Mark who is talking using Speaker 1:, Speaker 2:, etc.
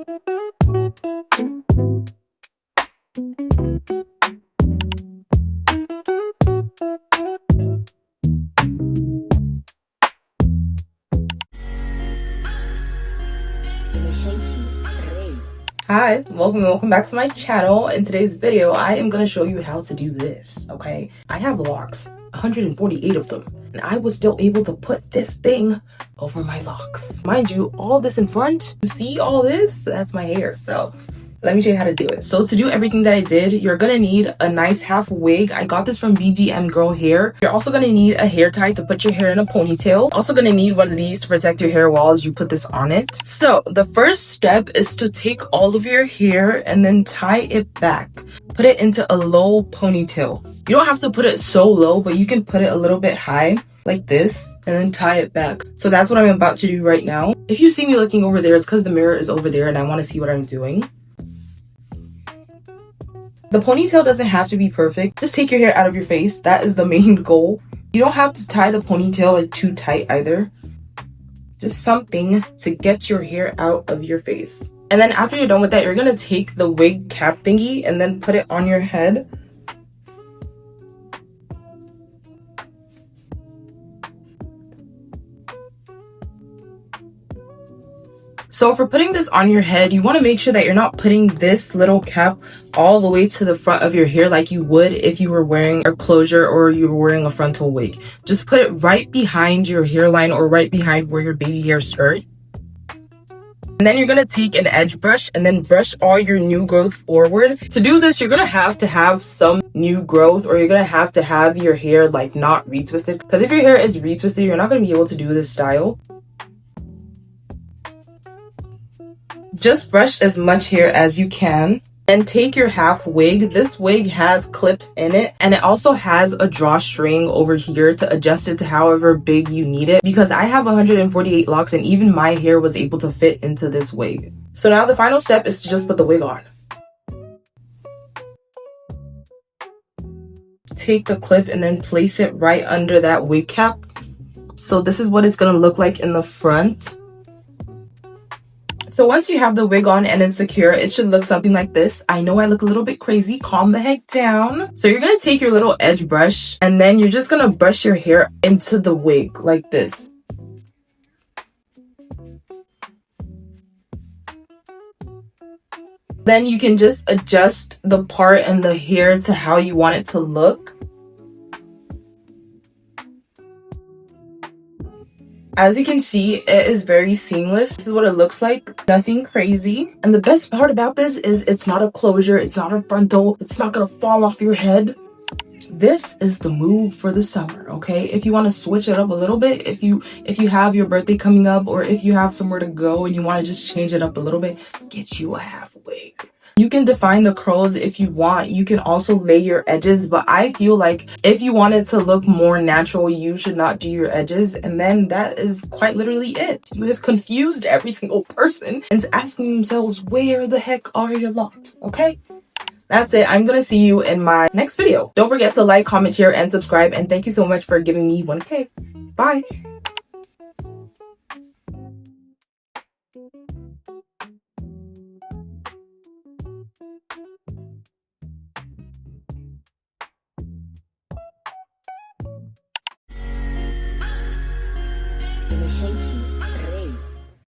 Speaker 1: Hi, welcome back to my channel. In today's video, I am going to show you how to do this, okay? I have locks, 148 of them, and I was still able to put this thing over my locks. Mind you, all this in front, you see all this? That's my hair, so let me show you how to do it. So to do everything that I did, you're gonna need a nice half wig. I got this from BGM Girl Hair. You're also gonna need a hair tie to put your hair in a ponytail. Also gonna need one of these to protect your hair while you put this on it. So the first step is to take all of your hair and then tie it back. Put it into a low ponytail. You don't have to put it so low, but you can put it a little bit high like this and then tie it back. So that's what I'm about to do right now. If you see me looking over there, it's because the mirror is over there and I want to see what I'm doing. The ponytail doesn't have to be perfect. Just take your hair out of your face. That is the main goal. You don't have to tie the ponytail like too tight either. Just something to get your hair out of your face. And then after you're done with that, you're gonna take the wig cap thingy and then put it on your head. So for putting this on your head, you want to make sure that you're not putting this little cap all the way to the front of your hair like you would if you were wearing a closure or you were wearing a frontal wig. Just put it right behind your hairline or right behind where your baby hairs start. And then you're going to take an edge brush and then brush all your new growth forward. To do this, you're going to have some new growth, or you're going to have your hair like not retwisted. Because if your hair is retwisted, you're not going to be able to do this style. Just brush as much hair as you can and take your half wig. This wig has clips in it and it also has a drawstring over here to adjust it to however big you need it, because I have 148 locks and even my hair was able to fit into this wig. So now the final step is to just put the wig on. Take the clip and then place it right under that wig cap. So this is what it's going to look like in the front. So once you have the wig on and it's secure, it should look something like this. I know I look a little bit crazy. Calm the heck down. So you're going to take your little edge brush and then you're just going to brush your hair into the wig like this. Then you can just adjust the part and the hair to how you want it to look. As you can see, it is very seamless. This is what it looks like. Nothing crazy. And the best part about this is it's not a closure. It's not a frontal. It's not going to fall off your head. This is the move for the summer, okay? If you want to switch it up a little bit, if you have your birthday coming up, or if you have somewhere to go and you want to just change it up a little bit, get you a half wig. You can define the curls if you want. You can also lay your edges, but I feel like if you want it to look more natural, you should not do your edges. And then that is quite literally it. You have confused every single person and asking themselves, where the heck are your locks? Okay? That's it. I'm going to see you in my next video. Don't forget to like, comment, share, and subscribe. And thank you so much for giving me 1K. Bye.
Speaker 2: Shaky.